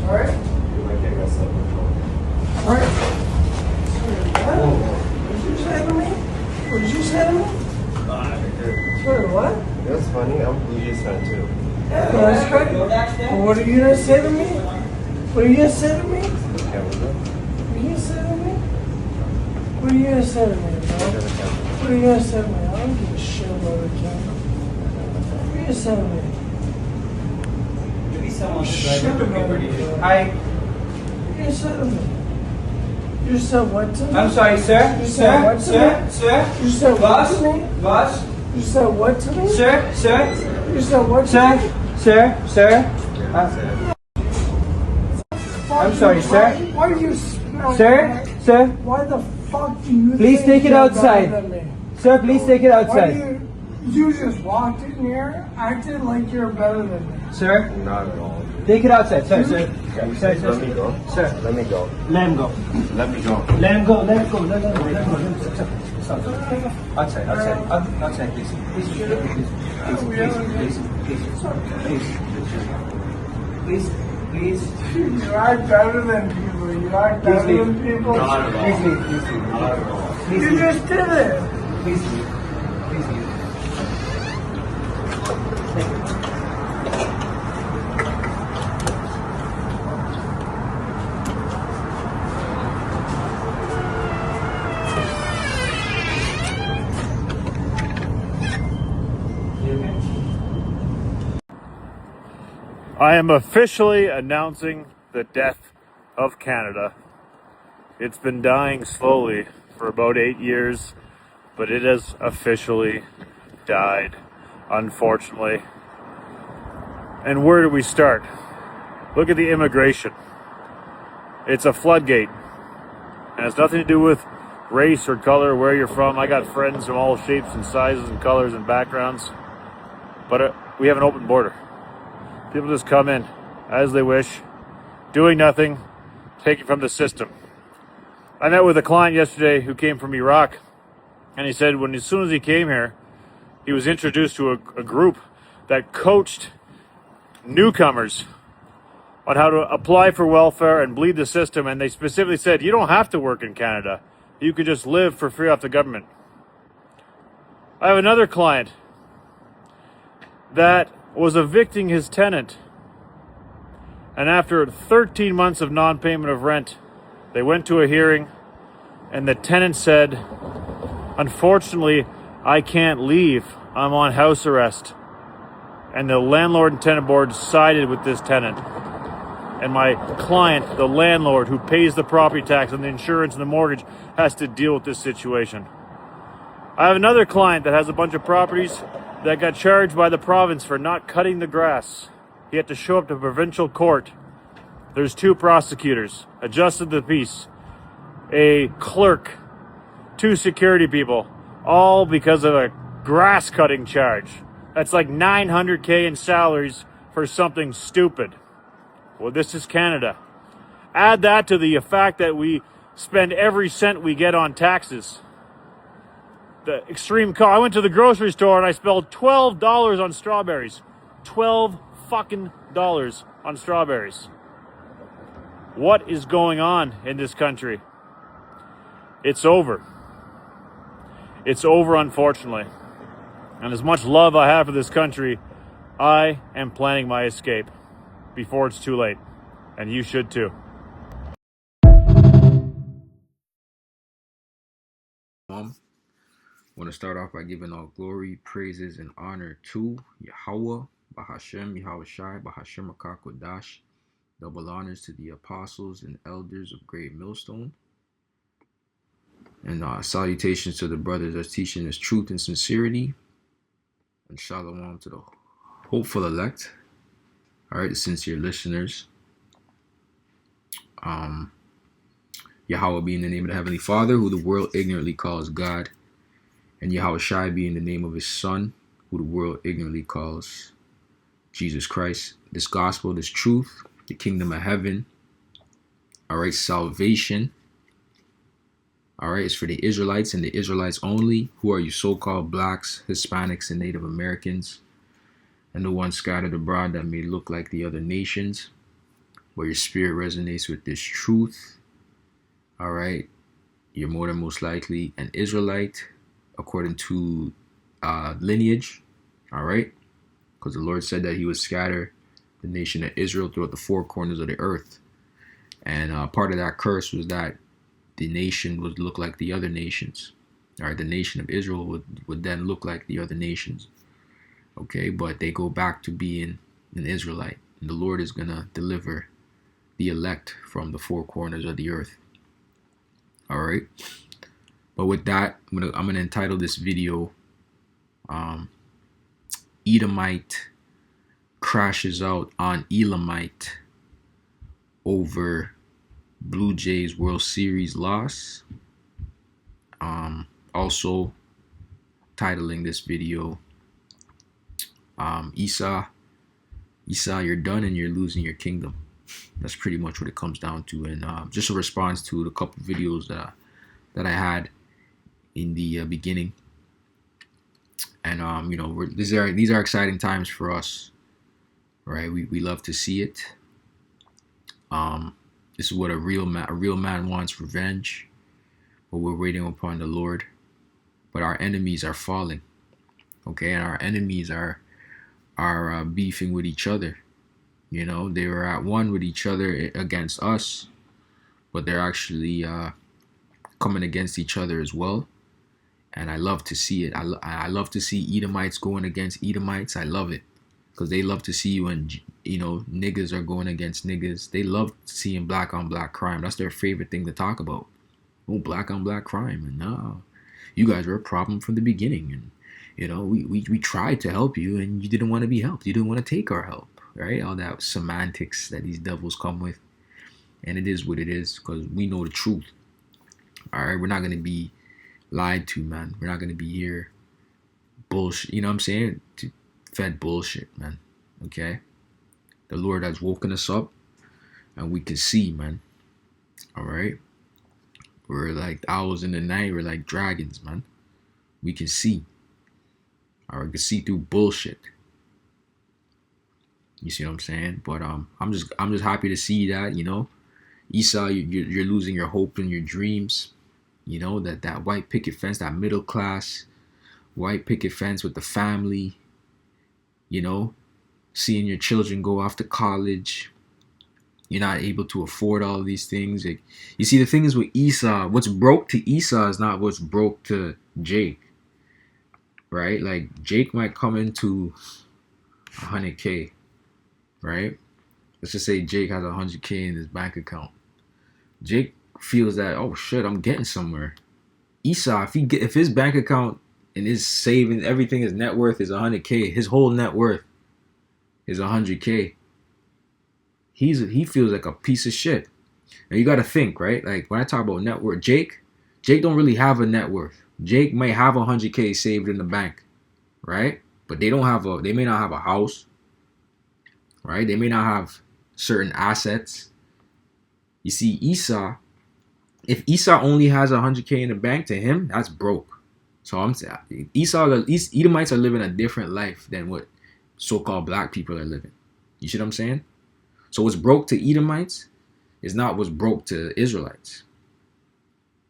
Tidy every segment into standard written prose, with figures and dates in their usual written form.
Alright? You might get myself in trouble. Alright? What did you say to me? What did you say to me? Sorry, what? That's funny. I'm a Blue Jays fan too. Yeah, that's right. Well, what are you gonna say to me? What are you gonna say to me? Okay, what's up? What are you gonna say to me? What are you gonna say to me, bro? What are you gonna say to me? I don't give a shit about the camera. What are you gonna say to me? Maybe someone Shit about it, bro. Hi. What are you gonna say to me? You said what to me? I'm sorry, sir. You said what to me? Sir. You said what Boss. to me? Boss. You said what to me? Sir. You said what to me? Sir. I'm sorry, sir. Why do you Sir. Why the fuck do you Please think take it you're outside. better than me? Sir, please take it Why outside. do you just walked in here acting like you're better than me? Sir, Not at all. take it outside. Sir. Let me go. Sir. Let me go. Let him go. Let me go. Let him go. Let him go. Let him go. Outside, please. Please. You act better than people. You act better than people. Not at all. Please leave. Not at all. You just did it. Please leave. I am officially announcing the death of Canada. It's been dying slowly for about 8 years, but it has officially died, unfortunately. And where do we start? Look at the immigration. It's a floodgate. And it's nothing to do with race or color, where you're from. I got friends from all shapes and sizes and colors and backgrounds. But we have an open border. People just come in as they wish, doing nothing, taking from the system. I met with a client yesterday who came from Iraq, and he said as soon as he came here, he was introduced to a group that coached newcomers on how to apply for welfare and bleed the system, and they specifically said, you don't have to work in Canada. You could just live for free off the government. I have another client that was evicting his tenant, and after 13 months of non-payment of rent, they went to a hearing, and the tenant said, unfortunately, I can't leave. I'm on house arrest. And the landlord and tenant board sided with this tenant. And my client, the landlord who pays the property tax and the insurance and the mortgage, has to deal with this situation. I have another client that has a bunch of properties that got charged by the province for not cutting the grass. He had to show up to provincial court. There's 2 prosecutors, a justice of the peace, a clerk, 2 security people, all because of a grass cutting charge. That's like $900K in salaries for something stupid. Well, this is Canada. Add that to the fact that we spend every cent we get on taxes. The extreme cost. I went to the grocery store and I spent $12 on strawberries. $12 fucking dollars on strawberries. What is going on in this country? It's over. It's over, unfortunately. And as much love I have for this country, I am planning my escape before it's too late. And you should too. I want to start off by giving all glory, praises, and honor to Yahweh, Bahashem, Yahweh Shai, Bahashem Akakodash. Double honors to the apostles and elders of Great Millstone. And salutations to the brothers that's teaching us truth and sincerity. And shalom to the hopeful elect. All right, the sincere listeners. Yahweh being the name of the Heavenly Father, who the world ignorantly calls God. And Yahweh Shai being the name of his Son, who the world ignorantly calls Jesus Christ. This gospel, this truth, the kingdom of heaven, all right, salvation, all right, it's for the Israelites and the Israelites only, who are you so-called blacks, Hispanics, and Native Americans, and the ones scattered abroad that may look like the other nations, but your spirit resonates with this truth, all right, you're more than most likely an Israelite according to lineage, all right, because the Lord said that he would scatter the nation of Israel throughout the four corners of the earth. And part of that curse was that the nation would look like the other nations. All right, the nation of Israel would then look like the other nations. Okay, but they go back to being an Israelite. And the Lord is going to deliver the elect from the four corners of the earth. All right. But with that, I'm gonna entitle this video Edomite crashes out on Elamite over Blue Jays World Series loss. Also titling this video Esau, you're done and you're losing your kingdom. That's pretty much what it comes down to. And just a response to the couple videos that I had in the beginning. And you know, these are exciting times for us, right? We love to see it. This is what a real man wants: revenge. But we're waiting upon the Lord. But our enemies are falling, okay? And our enemies are beefing with each other. You know, they were at one with each other against us, but they're actually coming against each other as well. And I love to see it. I love to see Edomites going against Edomites. I love it because they love to see when, you know, niggas are going against niggas. They love seeing black on black crime. That's their favorite thing to talk about. Oh, black on black crime. And no, you guys were a problem from the beginning. And, you know, we tried to help you and you didn't want to be helped. You didn't want to take our help, right? All that semantics that these devils come with. And it is what it is because we know the truth. All right, we're not going to be lied to, man. We're not going to be here bullshit, you know what I'm saying? Fed bullshit, man. Okay? The Lord has woken us up and we can see, man. All right? We're like owls in the night. We're like dragons, man. We can see. All right, we can see through bullshit. You see what I'm saying? But I'm just happy to see that, you know. Esau, you're losing your hope and your dreams. You know, that white picket fence, that middle class white picket fence with the family, you know, seeing your children go off to college. You're not able to afford all these things. Like, you see, the thing is with Esau, what's broke to Esau is not what's broke to Jake, right? Like, Jake might come into 100K, right? Let's just say Jake has 100K in his bank account. Jake feels that, oh shit, I'm getting somewhere. Esau, if his bank account and his saving, everything, his net worth is 100K, his whole net worth is 100K. He feels like a piece of shit. Now you got to think, right? Like when I talk about net worth, Jake don't really have a net worth. Jake may have 100K saved in the bank, right? But they may not have a house, right? They may not have certain assets. You see, Esau, if Esau only has 100K in the bank, to him, that's broke. So I'm saying Edomites are living a different life than what so-called black people are living. You see what I'm saying? So what's broke to Edomites is not what's broke to Israelites.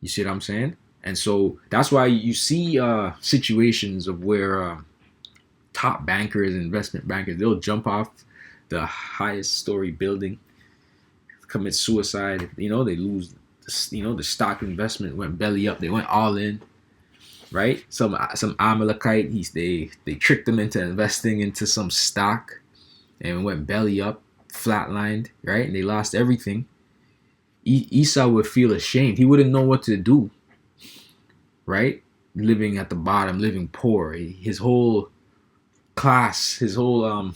You see what I'm saying? And so that's why you see situations of where top bankers, investment bankers, they'll jump off the highest story building, commit suicide. You know, they lose, you know, the stock investment went belly up. They went all in, right? Some Amalekite, they tricked them into investing into some stock and went belly up, flatlined, right? And they lost everything. Esau would feel ashamed. He wouldn't know what to do, right? Living at the bottom, living poor. His whole class, his whole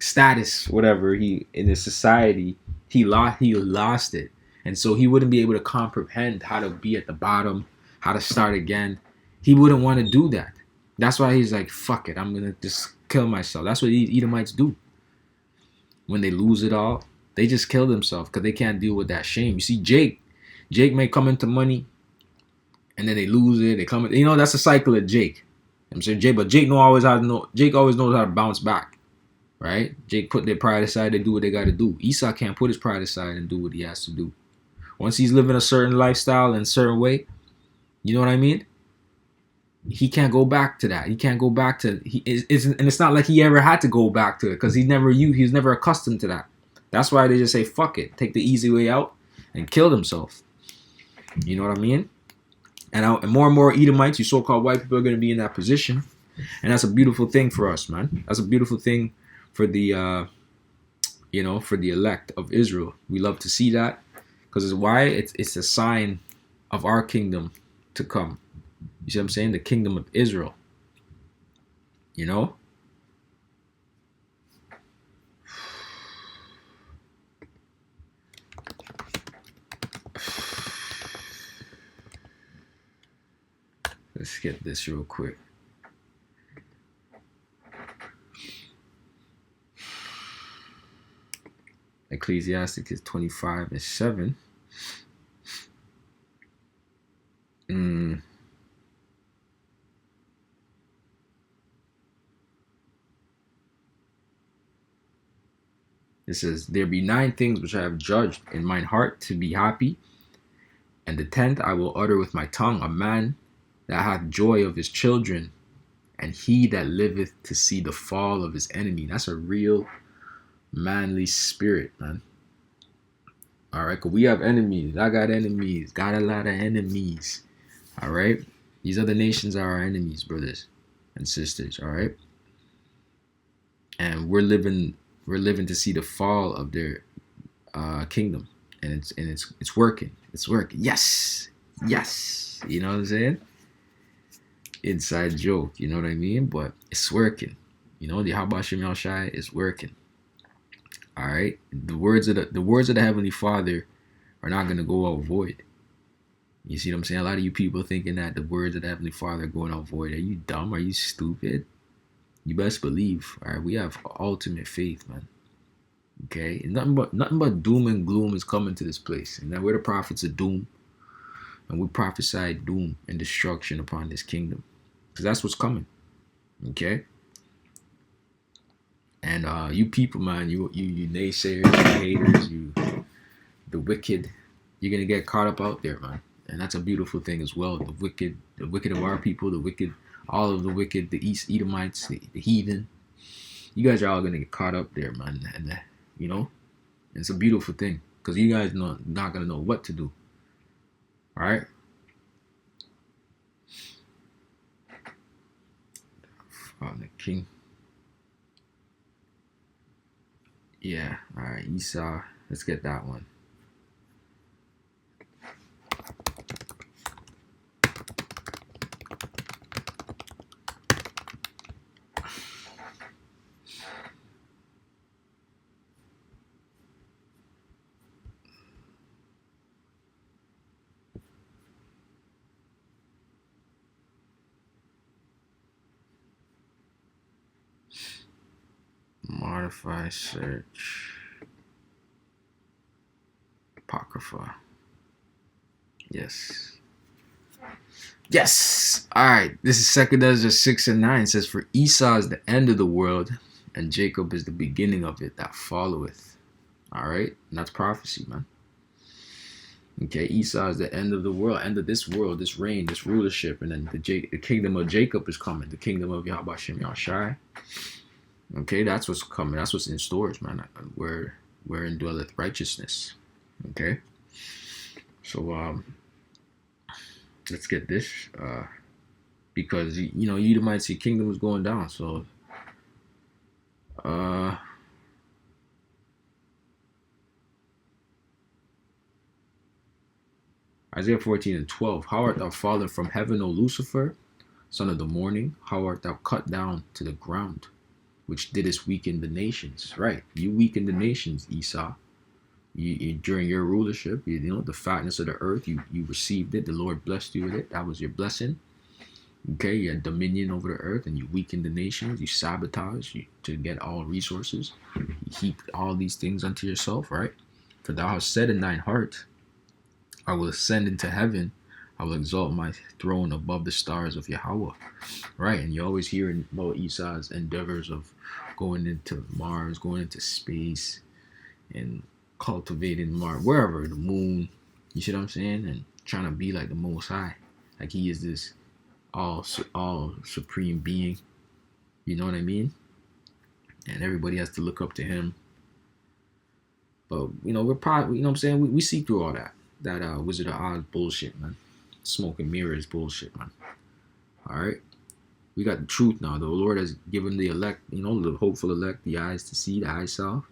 status, whatever, in his society, he lost it. And so he wouldn't be able to comprehend how to be at the bottom, how to start again. He wouldn't want to do that. That's why he's like, fuck it, I'm going to just kill myself. That's what Edomites do. When they lose it all, they just kill themselves because they can't deal with that shame. You see, Jake may come into money and then they lose it. They come, you know, that's the cycle of Jake. I'm saying Jake, but Jake always knows how to bounce back, right? Jake put their pride aside, they do what they got to do. Esau can't put his pride aside and do what he has to do. Once he's living a certain lifestyle in a certain way, you know what I mean? He can't go back to that. He can't go back to and it's not like he ever had to go back to it because he was never accustomed to that. That's why they just say fuck it, take the easy way out, and kill himself. You know what I mean? And more and more Edomites, you so-called white people, are going to be in that position, and that's a beautiful thing for us, man. That's a beautiful thing for the for the elect of Israel. We love to see that because it's a sign of our kingdom to come. You see what I'm saying? The kingdom of Israel. You know? Let's get this real quick. Ecclesiastes 25:7. It says, there be 9 things which I have judged in mine heart to be happy, and the 10th I will utter with my tongue, a man that hath joy of his children, and he that liveth to see the fall of his enemy. That's a real manly spirit, man. All right, because we have enemies. I got enemies. Got a lot of enemies. All right? These other nations are our enemies, brothers and sisters, all right? And we're living to see the fall of their kingdom, and it's working. It's working. Yes. You know what I'm saying? Inside joke. You know what I mean? But it's working. You know, the Habashim Yal is working. All right. The words of the Heavenly Father are not gonna go out void. You see what I'm saying? A lot of you people thinking that the words of the Heavenly Father are going out void. Are you dumb? Are you stupid? You best believe, all right, we have ultimate faith, man. Okay? And nothing but doom and gloom is coming to this place. And then we're the prophets of doom. And we prophesy doom and destruction upon this kingdom. Because that's what's coming. Okay? And you people, man, you naysayers, you haters, the wicked, you're gonna get caught up out there, man. And that's a beautiful thing as well. The wicked of our people, all of the wicked, the East Edomites, the heathen. You guys are all gonna get caught up there, man. And you know, it's a beautiful thing because you guys not gonna know what to do. All right. Father King. Yeah. All right. Esau. Let's get that one. Modify search. Apocrypha. Yes. All right. This is 2 Ezra 6:9. It says, for Esau is the end of the world, and Jacob is the beginning of it that followeth. All right. And that's prophecy, man. Okay. Esau is the end of the world, end of this world, this reign, this rulership. And then the kingdom of Jacob is coming. The kingdom of Yahweh Shem Yahshai. Okay, that's what's coming. That's what's in stores, man. Wherein dwelleth righteousness. Okay. So let's get this. Because you might see kingdom is going down. So Isaiah 14:12. How art thou fallen from heaven, O Lucifer, son of the morning? How art thou cut down to the ground, which didst weaken the nations? Right, you weakened the nations, Esau. You during your rulership, the fatness of the earth, you received it. The Lord blessed you with it. That was your blessing. Okay, you had dominion over the earth, and you weakened the nations. You sabotaged to get all resources. You heaped all these things unto yourself, right? For thou hast said in thine heart, I will ascend into heaven. I will exalt my throne above the stars of Yahweh. Right, and you always hear about Esau's endeavors of going into Mars, going into space, and cultivating Mars, wherever, the moon. You see what I'm saying? And trying to be like the Most High, like he is this all supreme being. You know what I mean? And everybody has to look up to him. But we're probably, you know what I'm saying? We see through all that Wizard of Oz bullshit, man. Smoke and mirrors bullshit, man. All right. We got the truth now. The Lord has given the elect, the hopeful elect, the eyes to see, the eyes salve.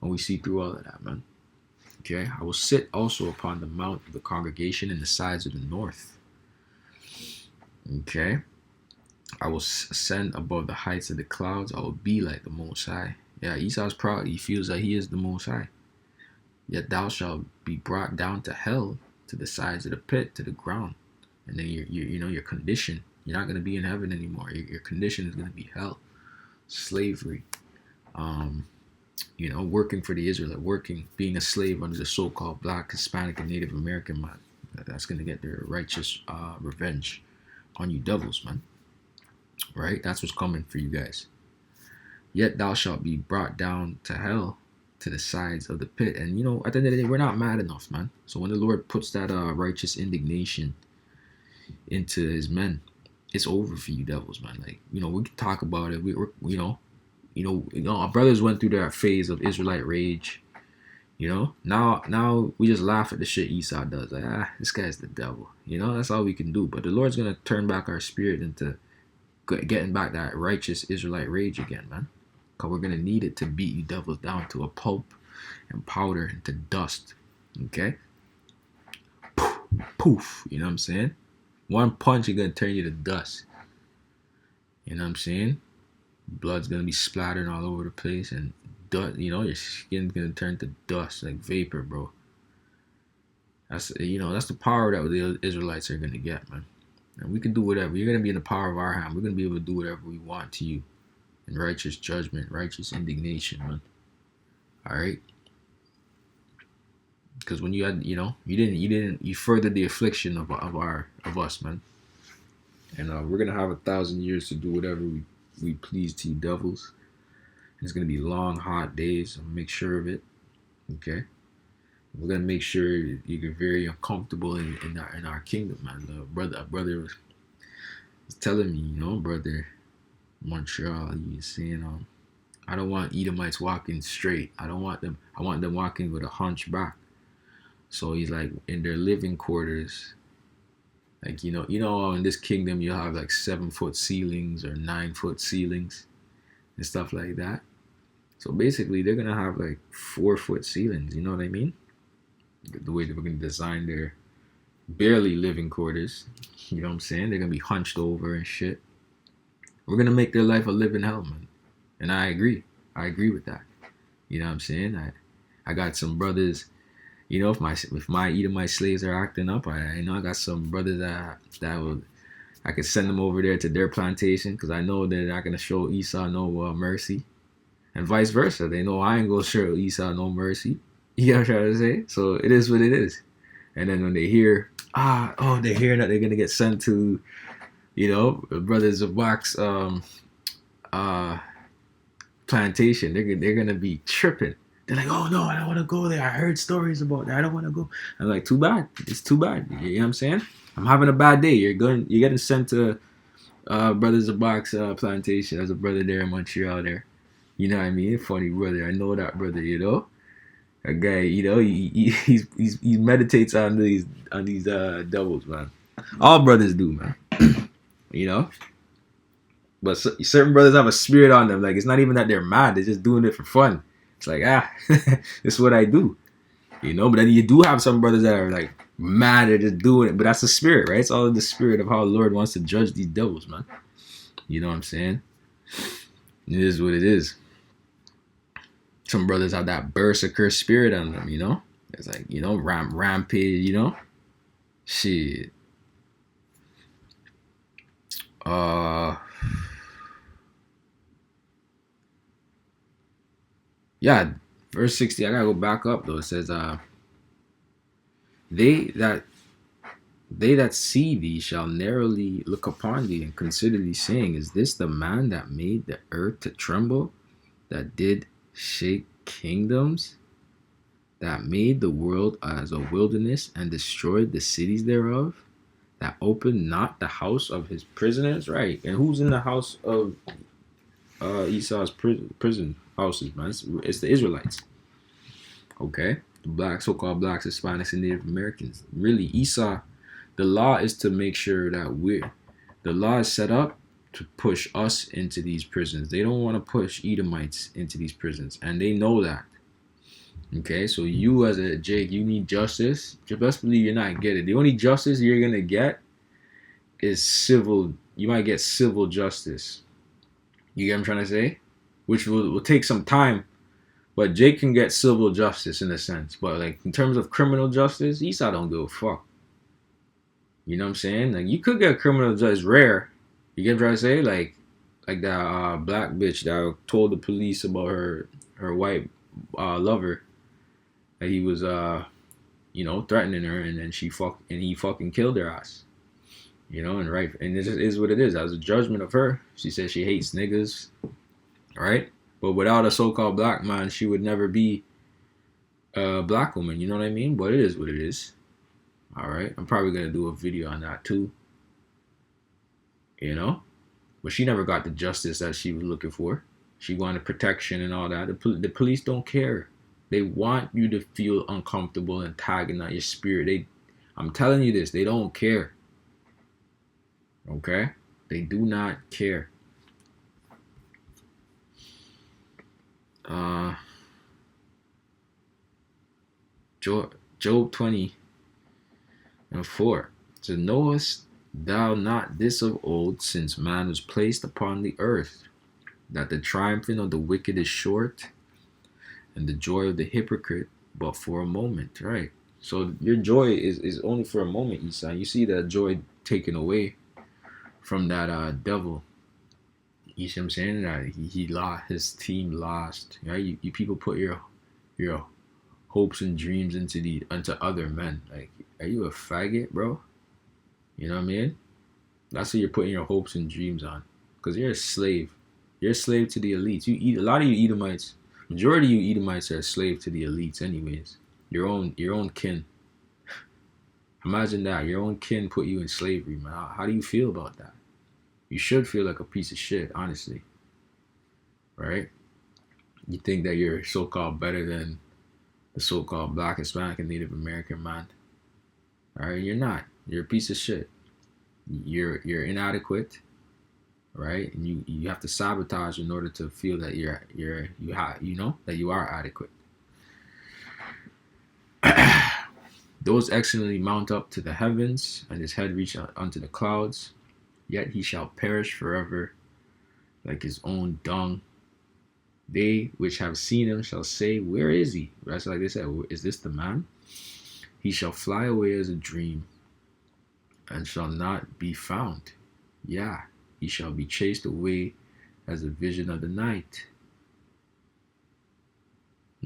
And we see through all of that, man. Okay. I will sit also upon the mount of the congregation in the sides of the north. Okay. I will ascend above the heights of the clouds. I will be like the Most High. Yeah, Esau's proud. He feels that he is the Most High. Yet thou shalt be brought down to hell, to the sides of the pit, to the ground. And then your condition. You're not going to be in heaven anymore. Your condition is going to be hell. Slavery. Working for the Israelite. Being a slave under the so-called Black, Hispanic, and Native American man. That's going to get their righteous revenge on you devils, man. Right? That's what's coming for you guys. Yet thou shalt be brought down to hell, to the sides of the pit. And at the end of the day, we're not mad enough, man. So when the Lord puts that righteous indignation into his men, it's over for you devils, man. Like, we can talk about it. Our brothers went through that phase of Israelite rage. Now we just laugh at the shit Esau does. Like, this guy's the devil. That's all we can do. But the Lord's gonna turn back our spirit into getting back that righteous Israelite rage again, man. Because we're going to need it to beat you devils down to a pulp and powder and to dust. Okay? Poof, poof. You know what I'm saying? One punch is going to turn you to dust. You know what I'm saying? Blood's going to be splattering all over the place. And, your skin's going to turn to dust, like vapor, bro. That's the power that the Israelites are going to get, man. And we can do whatever. You're going to be in the power of our hand. We're going to be able to do whatever we want to you. In righteous judgment, righteous indignation, man. All right? Because when you had, you furthered the affliction of us, man. And we're going to have 1,000 years to do whatever we please to you devils. And it's going to be long, hot days. I'll make sure of it. Okay? We're going to make sure you get very uncomfortable in our kingdom, man. A brother was telling me, brother Montreal, he was saying, I don't want Edomites walking straight. I want them walking with a hunchback. So he's like, in their living quarters, like, in this kingdom, you have like 7-foot ceilings or 9-foot ceilings and stuff like that. So basically, they're going to have like 4-foot ceilings. You know what I mean? The way that we're going to design their barely living quarters. You know what I'm saying? They're going to be hunched over and shit. We're going to make their life a living hell, man. And I agree. I agree with that. You know what I'm saying? I got some brothers, if my Edomite slaves are acting up, I got some brothers I could send them over there to their plantation because I know they're not going to show Esau no mercy. And vice versa. They know I ain't going to show Esau no mercy. You know what I'm trying to say? So it is what it is. And then when they hear, they're hearing that they're going to get sent to, Brothers of Box plantation, they're going to be tripping. They're like, oh no, I don't want to go there. I heard stories about that. I don't want to go. I'm like, too bad. It's too bad. You know what I'm saying? I'm having a bad day. You're getting sent to Brothers of Box plantation. There's a brother there in Montreal there. You know what I mean? Funny brother. I know that brother, A guy, he meditates on these devils, man. All brothers do, man. But certain brothers have a spirit on them. Like, it's not even that they're mad. They're just doing it for fun. It's like, this is what I do. But then you do have some brothers that are like mad. They're just doing it. But that's the spirit, right? It's all in the spirit of how the Lord wants to judge these devils, man. You know what I'm saying? It is what it is. Some brothers have that berserker spirit on them, It's like, rampage, Shit. Yeah, verse 60, I gotta go back up though. It says, they that They that see thee shall narrowly look upon thee and consider thee, saying, Is this the man that made the earth to tremble, that did shake kingdoms, that made the world as a wilderness and destroyed the cities thereof, that opened not the house of his prisoners? Right. And who's in the house of Esau's prison houses, man? It's the Israelites. Okay? The blacks, so-called blacks, Hispanics, and Native Americans. Really, Esau, the law is to make sure that the law is set up to push us into these prisons. They don't want to push Edomites into these prisons, and they know that. Okay, so you as a Jake, you need justice. Just best believe you're not getting it. The only justice you're gonna get is civil. You might get civil justice. You get what I'm trying to say? Which will take some time, but Jake can get civil justice in a sense. But like in terms of criminal justice, Esau don't give a fuck. You know what I'm saying? Like you could get criminal justice rare. You get what I'm trying to say? Like that black bitch that told the police about her white lover. That he was threatening her, and then he fucking killed her ass. And this is what it is. That was a judgment of her. She said she hates niggas, right? But without a so-called black man, she would never be a black woman. You know what I mean? But it is what it is. All right. I'm probably gonna do a video on that too. But she never got the justice that she was looking for. She wanted protection and all that. The police don't care. They want you to feel uncomfortable and tagging on your spirit. I'm telling you this, they don't care. Okay? They do not care. Job 20:4. So knowest thou not this of old, since man was placed upon the earth, that the triumphing of the wicked is short, and the joy of the hypocrite but for a moment, right? So your joy is only for a moment, Esau. You see that joy taken away from that devil. You see what I'm saying? That he lost, his team lost. Right? You people put your hopes and dreams into other men. Like, are you a faggot, bro? You know what I mean? That's what you're putting your hopes and dreams on. Because you're a slave. You're a slave to the elites. A lot of you Edomites, majority of you Edomites are a slave to the elites anyways. Your own kin. Imagine that. Your own kin put you in slavery, man. How do you feel about that? You should feel like a piece of shit, honestly. Right? You think that you're so-called better than the so-called black, Hispanic, and Native American man. Alright? You're not. You're a piece of shit. You're inadequate. Right? And you have to sabotage in order to feel that that you are adequate. Those excellently mount up to the heavens, and his head reach unto the clouds. Yet he shall perish forever, like his own dung. They which have seen him shall say, Where is he? That's like they said, Is this the man? He shall fly away as a dream, and shall not be found. Yeah, he shall be chased away as a vision of the night.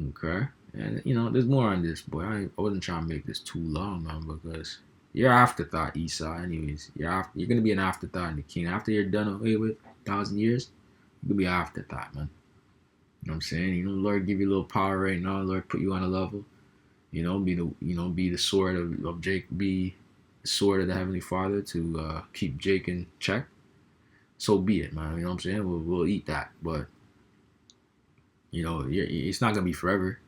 Okay? And, there's more on this, boy. I wasn't trying to make this too long, man, because you're afterthought, Esau, anyways. You're going to be an afterthought in the king. After you're done away with 1,000 years, you're going to be an afterthought, man. You know what I'm saying? The Lord give you a little power right now. The Lord put you on a level. Be the sword of Jake, be the sword of the Heavenly Father to keep Jake in check. So be it, man. You know what I'm saying? We'll eat that, but it's not gonna be forever.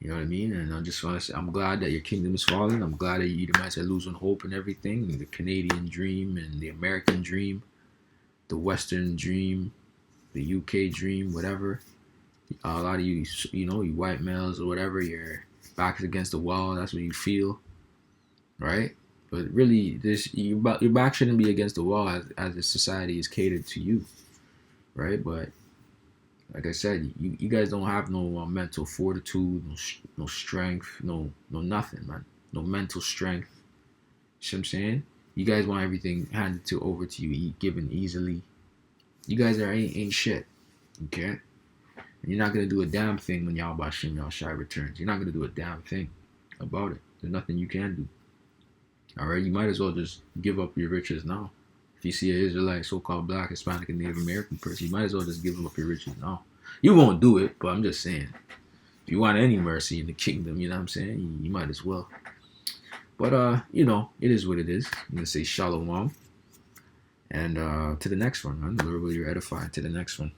You know what I mean? And I just want to say, I'm glad that your kingdom is falling. I'm glad that you Edomites are losing hope and everything. The Canadian dream and the American dream, the Western dream, the UK dream, whatever. A lot of you, you white males or whatever, your back is against the wall. That's what you feel, right? But really, your back shouldn't be against the wall as the society is catered to you, right? But like I said, you guys don't have no mental fortitude, no strength, no nothing, man. No mental strength. You see what I'm saying? You guys want everything handed over to you, given easily. You guys ain't shit, okay? And you're not gonna do a damn thing when Yahweh Shem Yahushai returns. You're not gonna do a damn thing about it. There's nothing you can do. All right, you might as well just give up your riches now. If you see an Israelite, so-called Black, Hispanic, and Native American person, you might as well just give up your riches now. You won't do it, but I'm just saying. If you want any mercy in the kingdom, you know what I'm saying? You might as well. But, you know, it is what it is. I'm going to say shalom. And to the next one, man. Lord, will you edify. To the next one.